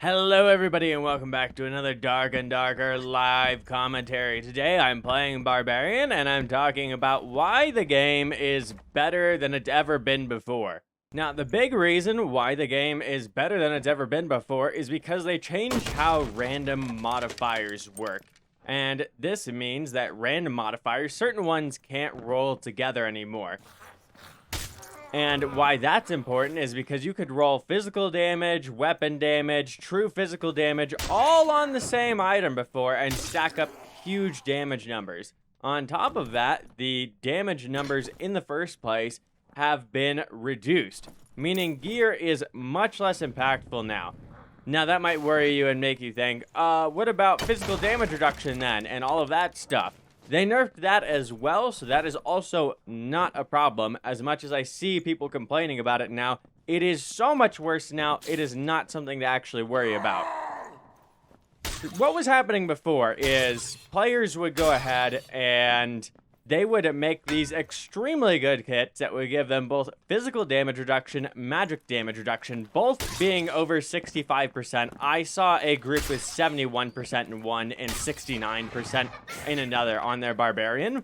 Hello everybody and welcome back to another Dark and Darker live commentary. Today I'm playing Barbarian and I'm talking about why the game is better than it's ever been before. Now, the big reason why the game is better than it's ever been before is because they changed how random modifiers work. And this means that random modifiers, certain ones can't roll together anymore. And why that's important is because you could roll physical damage, weapon damage, true physical damage, all on the same item before and stack up huge damage numbers. On top of that, the damage numbers in the first place have been reduced, meaning gear is much less impactful now. Now that might worry you and make you think, what about physical damage reduction then, and all of that stuff? They nerfed that as well, so that is also not a problem. As much as I see people complaining about it now, it is so much worse now, it is not something to actually worry about. What was happening before is players would go ahead and they would make these extremely good kits that would give them both physical damage reduction, magic damage reduction, both being over 65%. I saw a group with 71% in one and 69% in another on their Barbarian.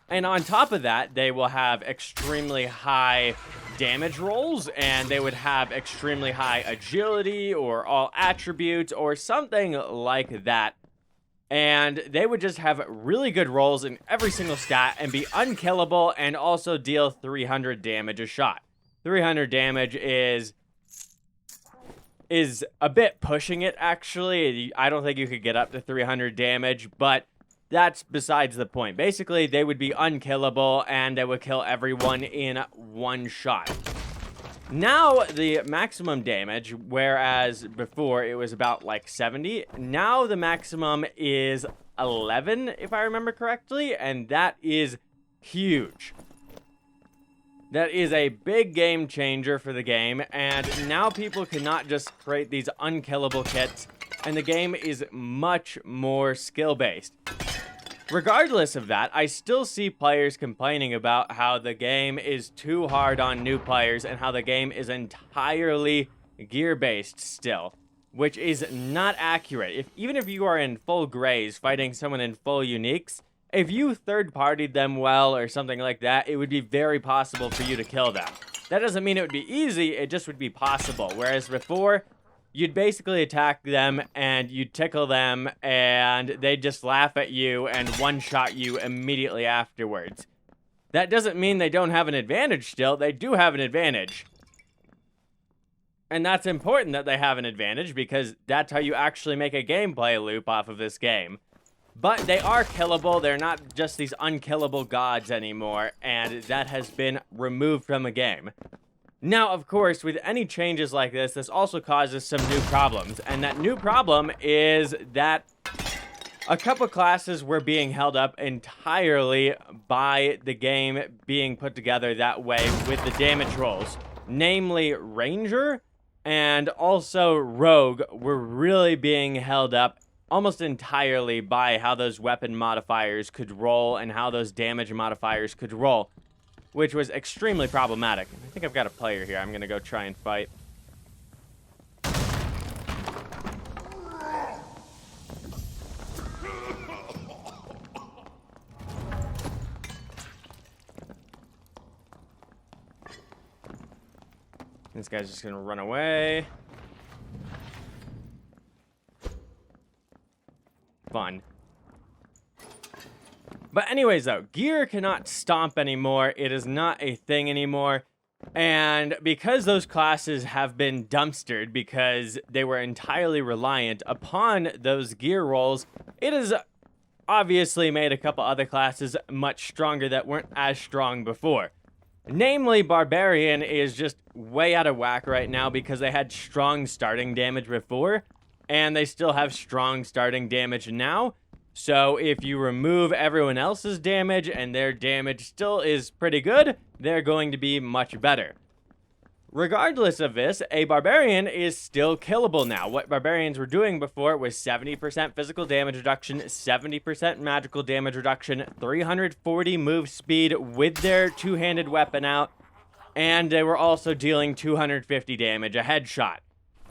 And on top of that, they will have extremely high damage rolls, and they would have extremely high agility or all attributes or something like that. And they would just have really good rolls in every single stat and be unkillable and also deal 300 damage a shot. 300 damage is a bit pushing it, actually. I don't think you could get up to 300 damage, but that's besides the point. Basically, they would be unkillable and they would kill everyone in one shot. Now, the maximum damage, whereas before it was about like 70, now the maximum is 11, if I remember correctly, and that is huge. That is a big game changer for the game, and now people cannot just create these unkillable kits, and the game is much more skill-based. Regardless of that, I still see players complaining about how the game is too hard on new players and how the game is entirely gear-based still, which is not accurate. Even if you are in full grays fighting someone in full uniques, if you third-partied them well or something like that, it would be very possible for you to kill them. That doesn't mean it would be easy, it just would be possible, whereas before, you'd basically attack them and you'd tickle them and they'd just laugh at you and one-shot you immediately afterwards. That doesn't mean they don't have an advantage still. They do have an advantage. And that's important that they have an advantage because that's how you actually make a gameplay loop off of this game. But they are killable. They're not just these unkillable gods anymore, and that has been removed from the game. Now, of course, with any changes like this, this also causes some new problems. And that new problem is that a couple classes were being held up entirely by the game being put together that way with the damage rolls. Namely, Ranger and also Rogue were really being held up almost entirely by how those weapon modifiers could roll and how those damage modifiers could roll, which was extremely problematic. I think I've got a player here. I'm going to go try and fight. This guy's just going to run away. Fun. But anyways, though, gear cannot stomp anymore. It is not a thing anymore. And because those classes have been dumpstered because they were entirely reliant upon those gear rolls, it has obviously made a couple other classes much stronger that weren't as strong before. Namely, Barbarian is just way out of whack right now because they had strong starting damage before, and they still have strong starting damage now. So if you remove everyone else's damage and their damage still is pretty good, they're going to be much better. Regardless of this, a Barbarian is still killable now. What Barbarians were doing before was 70% physical damage reduction, 70% magical damage reduction, 340 move speed with their two-handed weapon out, and they were also dealing 250 damage a headshot.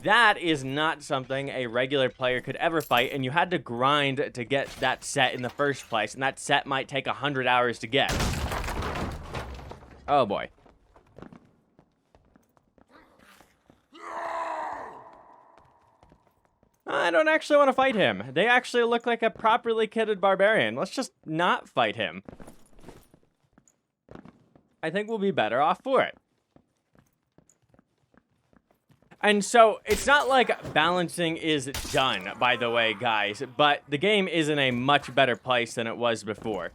That is not something a regular player could ever fight, and you had to grind to get that set in the first place, and that set might take 100 hours to get. Oh boy. I don't actually want to fight him. They actually look like a properly kitted barbarian. Let's just not fight him. I think we'll be better off for it. And so, it's not like balancing is done, by the way, guys, but the game is in a much better place than it was before.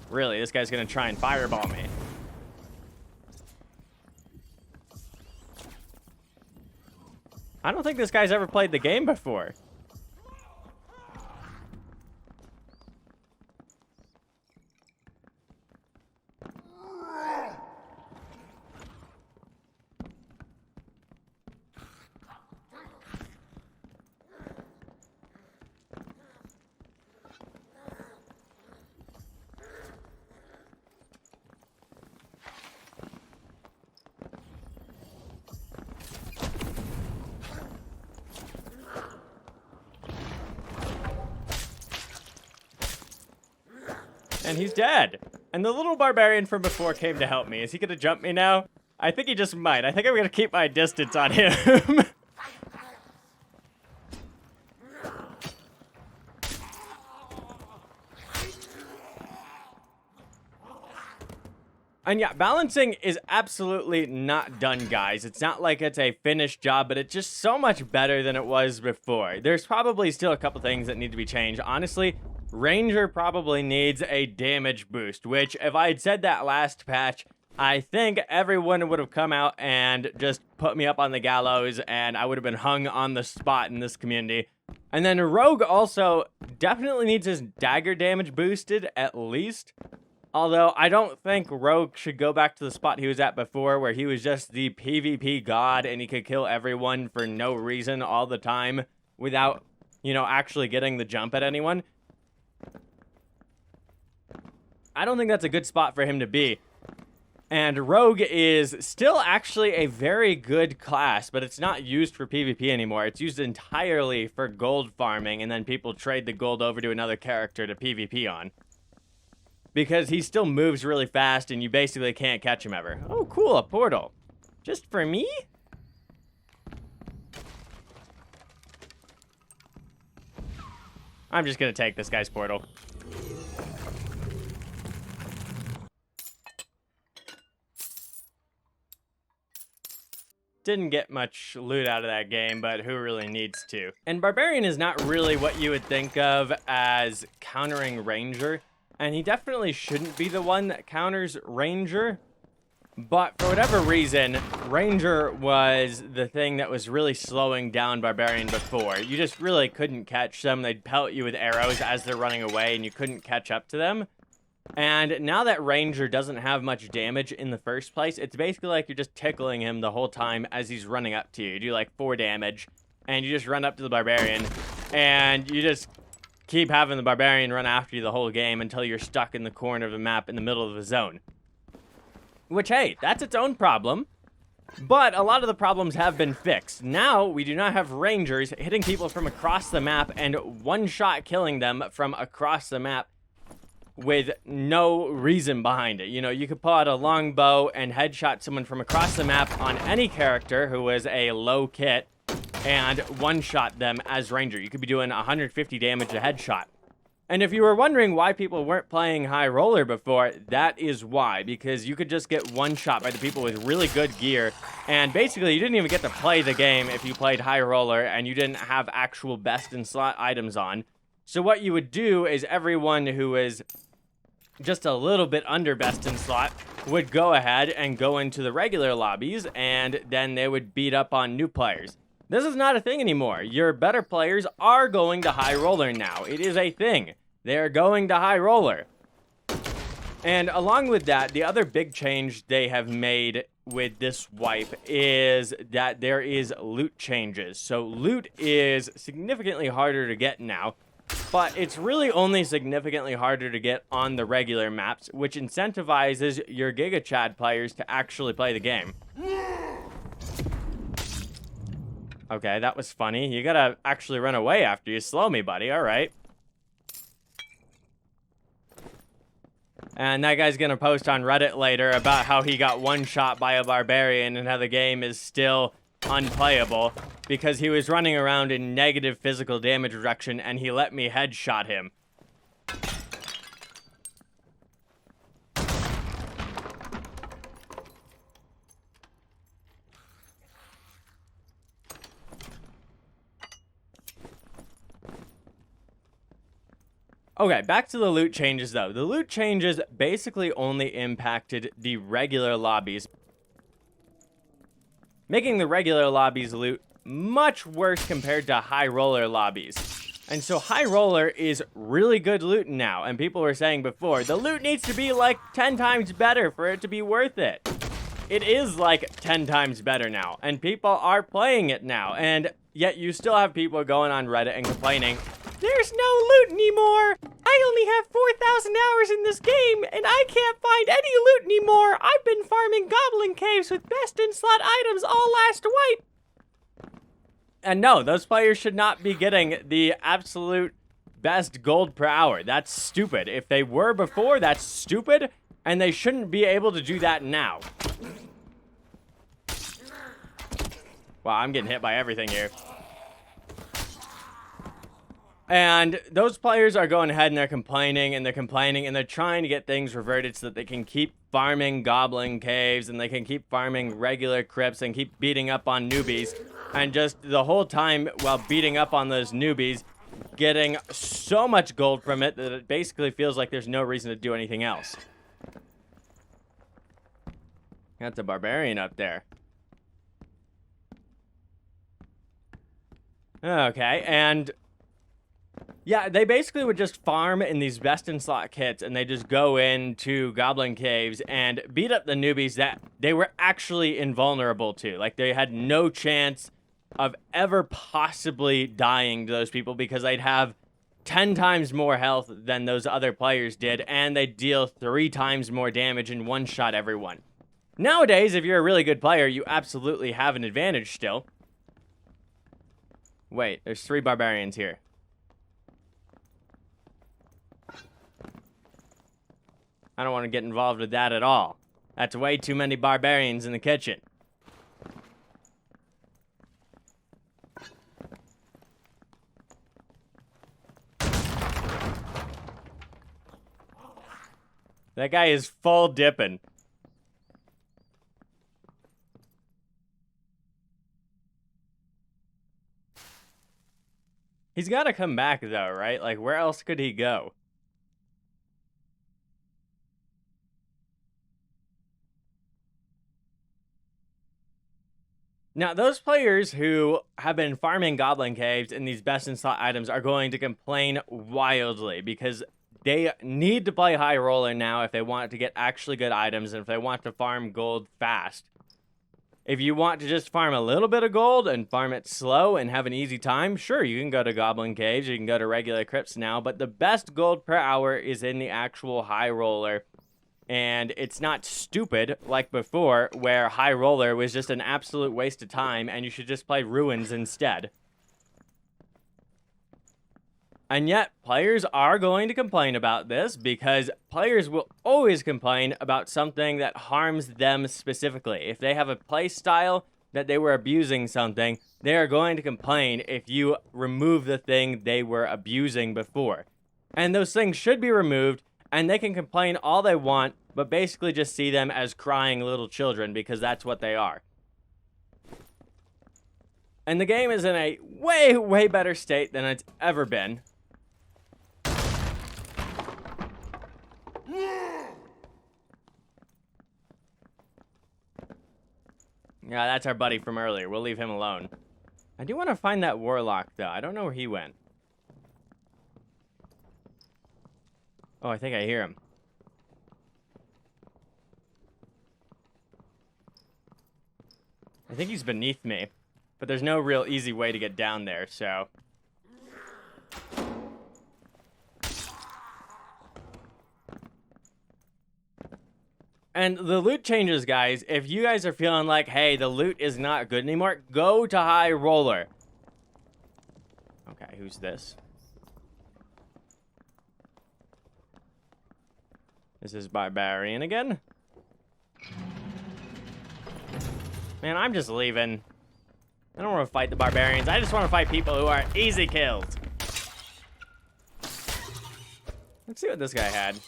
Really, this guy's gonna try and fireball me. I don't think this guy's ever played the game before. And he's dead. And the little barbarian from before came to help me. Is he gonna jump me now? I think he just might. I think I'm gonna keep my distance on him. And yeah, balancing is absolutely not done, guys. It's not like it's a finished job, but it's just so much better than it was before. There's probably still a couple things that need to be changed. Honestly, Ranger probably needs a damage boost, which if I had said that last patch, I think everyone would have come out and just put me up on the gallows, and I would have been hung on the spot in this community. And then Rogue also definitely needs his dagger damage boosted, at least. Although, I don't think Rogue should go back to the spot he was at before, where he was just the PvP god, and he could kill everyone for no reason all the time, without, you know, actually getting the jump at anyone. I don't think that's a good spot for him to be. And Rogue is still actually a very good class, but it's not used for PvP anymore. It's used entirely for gold farming, and then people trade the gold over to another character to PvP on. Because he still moves really fast, and you basically can't catch him ever. Oh, cool, a portal. Just for me? I'm just gonna take this guy's portal. Didn't get much loot out of that game, but who really needs to? And Barbarian is not really what you would think of as countering Ranger, and he definitely shouldn't be the one that counters Ranger, but for whatever reason, Ranger was the thing that was really slowing down Barbarian before. You just really couldn't catch them. They'd pelt you with arrows as they're running away, and you couldn't catch up to them. And now that Ranger doesn't have much damage in the first place, it's basically like you're just tickling him the whole time as he's running up to you. You do like 4 damage, and you just run up to the Barbarian, and you just keep having the Barbarian run after you the whole game until you're stuck in the corner of the map in the middle of the zone. Which, hey, that's its own problem, but a lot of the problems have been fixed. Now, we do not have Rangers hitting people from across the map and one-shot killing them from across the map with no reason behind it. You know, you could pull out a longbow and headshot someone from across the map on any character who is a low kit and one-shot them as Ranger. You could be doing 150 damage a headshot. And if you were wondering why people weren't playing High Roller before, that is why. Because you could just get one-shot by the people with really good gear, and basically you didn't even get to play the game if you played High Roller and you didn't have actual best-in-slot items on. So what you would do is everyone who is just a little bit under best in slot would go ahead and go into the regular lobbies, and then they would beat up on new players. This is not a thing anymore. Your better players are going to High Roller now. It is a thing. They're going to High Roller. And along with that, the other big change they have made with this wipe is that there is loot changes. So loot is significantly harder to get now. but it's really only significantly harder to get on the regular maps, which incentivizes your Giga Chad players to actually play the game. Okay, that was funny. You gotta actually run away after you slow me, buddy. All right. And that guy's gonna post on Reddit later about how he got one-shot by a barbarian and how the game is still unplayable because he was running around in negative physical damage reduction and he let me headshot him. Okay, back to the loot changes though. The loot changes basically only impacted the regular lobbies, making the regular lobbies loot much worse compared to high roller lobbies. And so high roller is really good loot now, and people were saying before, the loot needs to be like 10 times better for it to be worth it. It is like 10 times better now, and people are playing it now, and yet you still have people going on Reddit and complaining, there's no loot anymore! I only have 4,000 hours in this game, and I can't find any loot anymore! I've been farming goblin caves with best-in-slot items all last wipe! And no, those players should not be getting the absolute best gold per hour. That's stupid. If they were before, that's stupid, and they shouldn't be able to do that now. Wow, I'm getting hit by everything here. And those players are going ahead and they're complaining and they're trying to get things reverted so that they can keep farming goblin caves and they can keep farming regular crypts and keep beating up on newbies. And just the whole time while beating up on those newbies, getting so much gold from it that it basically feels like there's no reason to do anything else. That's a barbarian up there. Okay, and yeah, they basically would just farm in these best-in-slot kits, and they just go into goblin caves and beat up the newbies that they were actually invulnerable to. Like, they had no chance of ever possibly dying to those people because they'd have 10 times more health than those other players did, and they'd deal 3 times more damage and one-shot everyone. Nowadays, if you're a really good player, you absolutely have an advantage still. Wait, there's 3 barbarians here. I don't want to get involved with that at all. That's way too many barbarians in the kitchen. That guy is full dipping. He's got to come back though, right? Like, where else could he go? Now, those players who have been farming goblin caves and these best-in-slot items are going to complain wildly because they need to play high roller now if they want to get actually good items and if they want to farm gold fast. If you want to just farm a little bit of gold and farm it slow and have an easy time, sure, you can go to goblin caves, you can go to regular crypts now, but the best gold per hour is in the actual high roller. And it's not stupid like before, where high roller was just an absolute waste of time and you should just play ruins instead. And yet, players are going to complain about this because players will always complain about something that harms them specifically. If they have a play style that they were abusing something, they are going to complain if you remove the thing they were abusing before. And those things should be removed, and they can complain all they want, but basically just see them as crying little children because that's what they are. And the game is in a way, way better state than it's ever been. Yeah, that's our buddy from earlier. We'll leave him alone. I do want to find that warlock, though. I don't know where he went. Oh, I think I hear him. I think he's beneath me, but there's no real easy way to get down there, so... And the loot changes, guys. If you guys are feeling like, hey, the loot is not good anymore, go to High Roller. Okay, who's this? This is Barbarian again. Man, I'm just leaving. I don't want to fight the Barbarians. I just want to fight people who are easy kills. Let's see what this guy had.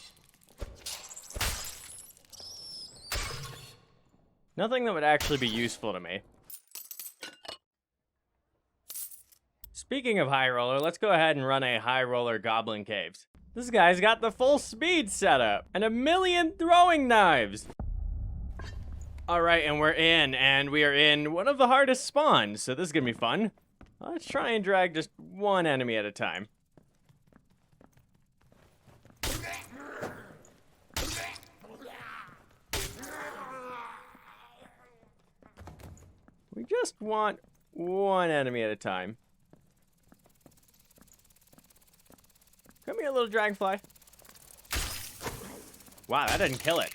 Nothing that would actually be useful to me. Speaking of High Roller, let's go ahead and run a High Roller Goblin Caves. This guy's got the full speed setup and 1,000,000 throwing knives. Alright, and we're in, and we are in one of the hardest spawns, so this is gonna be fun. Let's try and drag just one enemy at a time. We just want one enemy at a time. Come here, little dragonfly. Wow, that didn't kill it.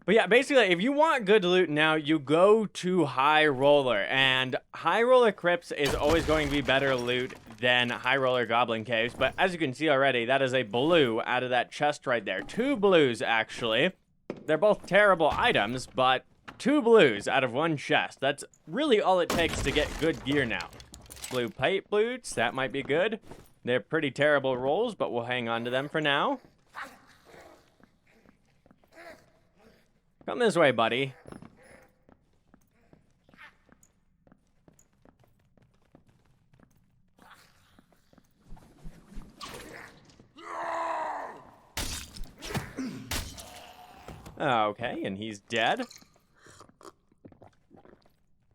But yeah, basically, if you want good loot now, you go to High Roller. And High Roller Crypts is always going to be better loot than High Roller Goblin Caves. But as you can see already, that is a blue out of that chest right there. 2 blues, actually. They're both terrible items, but 2 blues out of 1 chest. That's really all it takes to get good gear now. Blue pipe boots, that might be good. They're pretty terrible rolls, but we'll hang on to them for now. Come this way, buddy. Okay, and he's dead.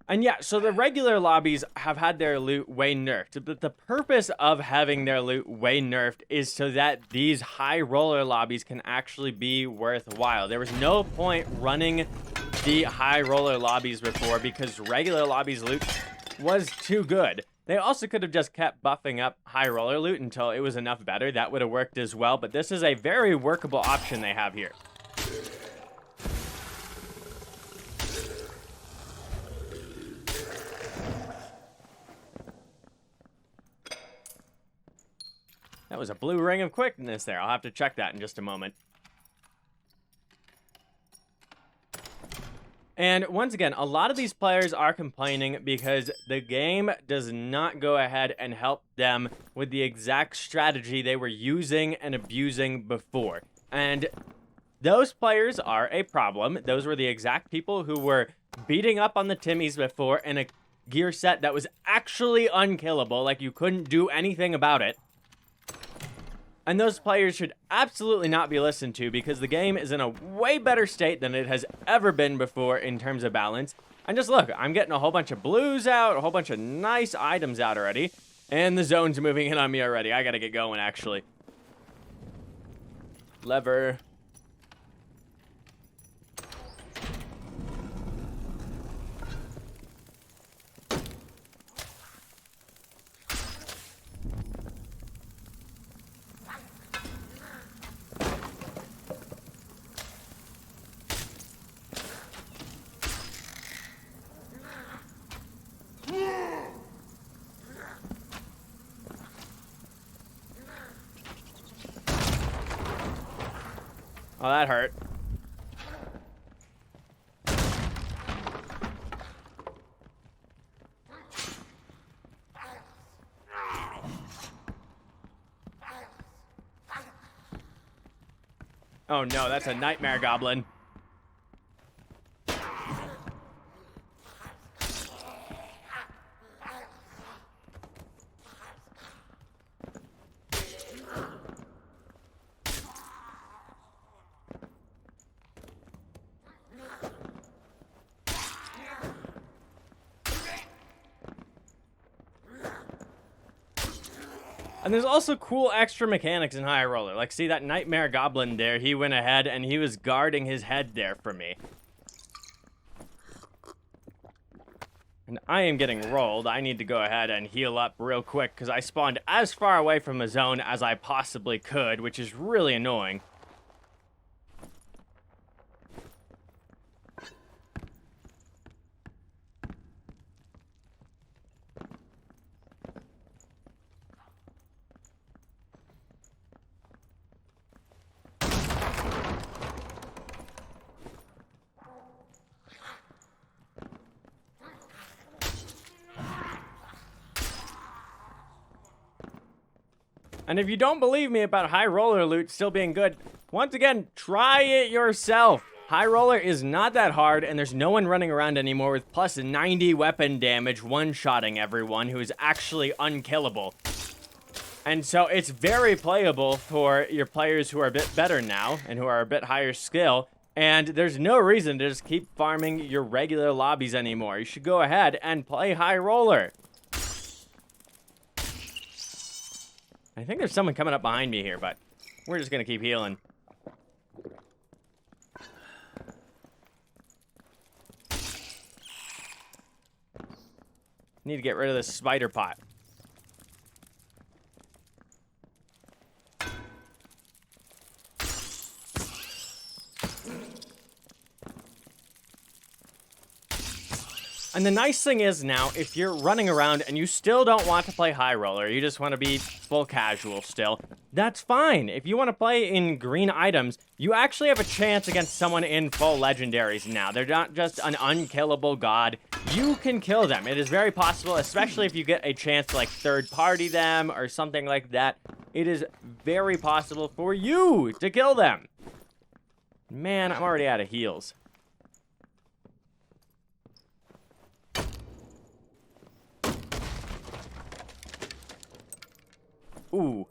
And yeah, so the regular lobbies have had their loot way nerfed, but the purpose of having their loot way nerfed is so that these high roller lobbies can actually be worthwhile. There was no point running the high roller lobbies before because regular lobbies loot was too good. They also could have just kept buffing up high roller loot until it was enough better. That would have worked as well, but this is a very workable option they have here. That was a blue ring of quickness there. I'll have to check that in just a moment. And once again, a lot of these players are complaining because the game does not go ahead and help them with the exact strategy they were using and abusing before. And those players are a problem. Those were the exact people who were beating up on the Timmies before in a gear set that was actually unkillable, like you couldn't do anything about it. And those players should absolutely not be listened to because the game is in a way better state than it has ever been before in terms of balance. And just look, I'm getting a whole bunch of blues out, a whole bunch of nice items out already. And the zone's moving in on me already. I gotta get going, actually. Lever. Oh, that hurt. Oh no, that's a nightmare goblin. And there's also cool extra mechanics in High Roller. Like, see that Nightmare Goblin there? He went ahead and he was guarding his head there for me. And I am getting rolled. I need to go ahead and heal up real quick because I spawned as far away from the zone as I possibly could, which is really annoying. And if you don't believe me about high roller loot still being good, once again, try it yourself. High roller is not that hard, and there's no one running around anymore with plus 90 weapon damage, one-shotting everyone who is actually unkillable. And so it's very playable for your players who are a bit better now and who are a bit higher skill. And there's no reason to just keep farming your regular lobbies anymore. You should go ahead and play high roller. I think there's someone coming up behind me here, but we're just gonna keep healing. Need to get rid of this spider pot. And the nice thing is now, if you're running around and you still don't want to play high roller, you just want to be full casual still, that's fine. If you want to play in green items, you actually have a chance against someone in full legendaries now. They're not just an unkillable god. You can kill them. It is very possible, especially if you get a chance to like third party them or something like that. It is very possible for you to kill them. Man, I'm already out of heals. Ooh,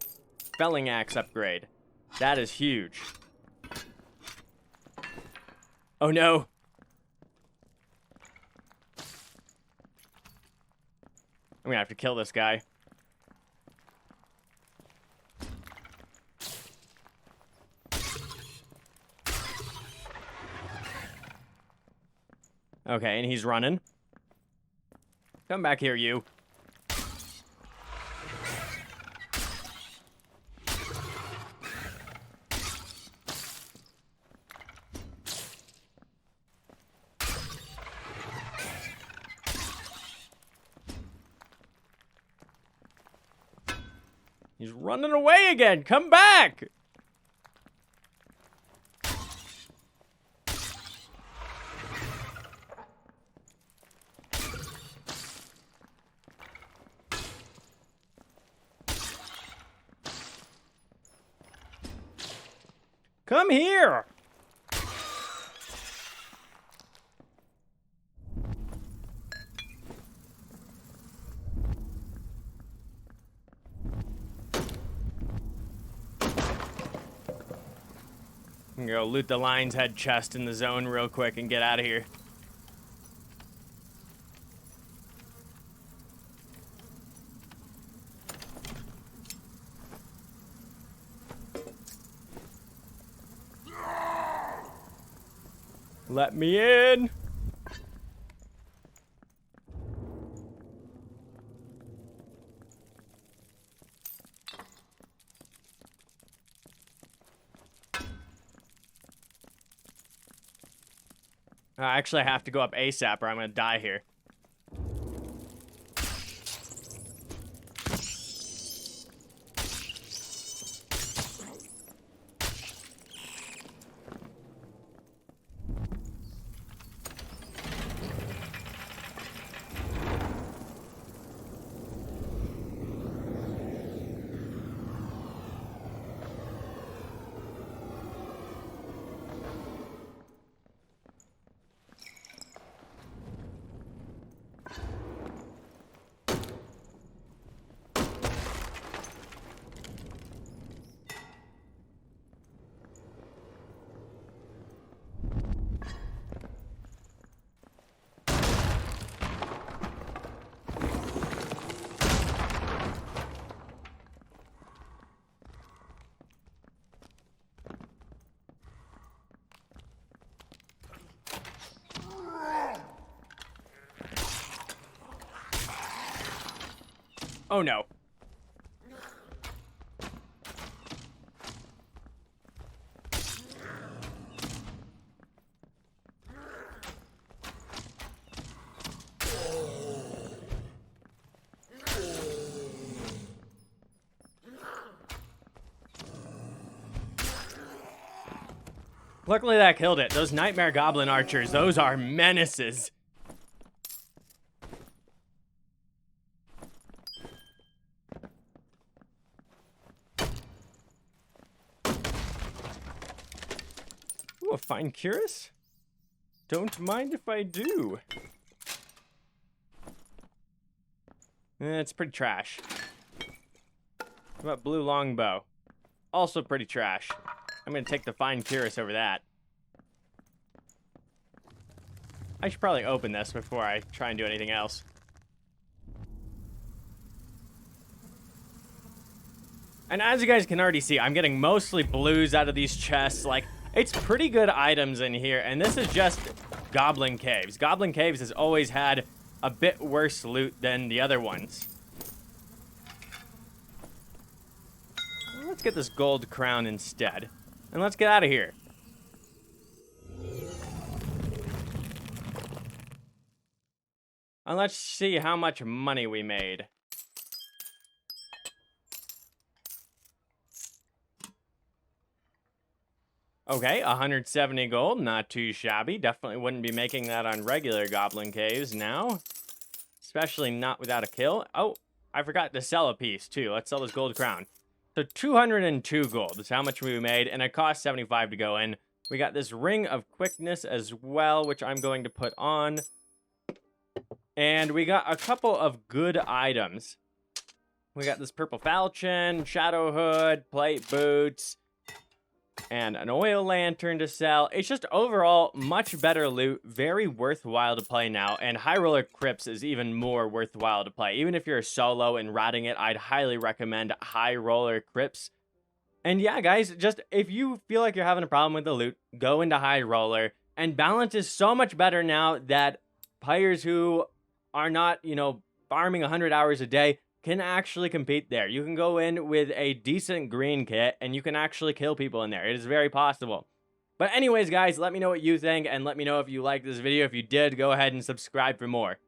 felling axe upgrade. That is huge. Oh no. I'm gonna have to kill this guy. Okay, and he's running. Come back here, you. He's running away again. Come back. Come here. I'm gonna go loot the lion's head chest in the zone real quick and get out of here. Let me in. I actually have to go up ASAP or I'm gonna die here. Oh no. Luckily that killed it. Those nightmare goblin archers, those are menaces. Ooh, a fine cuirass? Don't mind if I do. It's pretty trash. What about blue longbow? Also pretty trash. I'm gonna take the fine cuirass over that. I should probably open this before I try and do anything else. And as you guys can already see, I'm getting mostly blues out of these chests. Like, it's pretty good items in here, and this is just Goblin Caves. Goblin Caves has always had a bit worse loot than the other ones. Let's get this gold crown instead. And let's get out of here. And let's see how much money we made. Okay, 170 gold, not too shabby. Definitely wouldn't be making that on regular Goblin Caves now. Especially not without a kill. Oh, I forgot to sell a piece too. Let's sell this gold crown. So 202 gold is how much we made, and it cost 75 to go in. We got this ring of quickness as well, which I'm going to put on. And we got a couple of good items. We got this purple falchion, shadow hood, plate boots, and an oil lantern to sell. It's just overall much better loot, very worthwhile to play now, and High Roller Crypts is even more worthwhile to play. Even if you're a solo and ratting it, I'd highly recommend High Roller Crypts. And yeah, guys, just if you feel like you're having a problem with the loot, go into High Roller. And balance is so much better now that players who are not, you know, farming 100 hours a day can actually compete there. You can go in with a decent green kit and you can actually kill people in there. It is very possible. But anyways, guys, let me know what you think and let me know if you liked this video. If you did, go ahead and subscribe for more.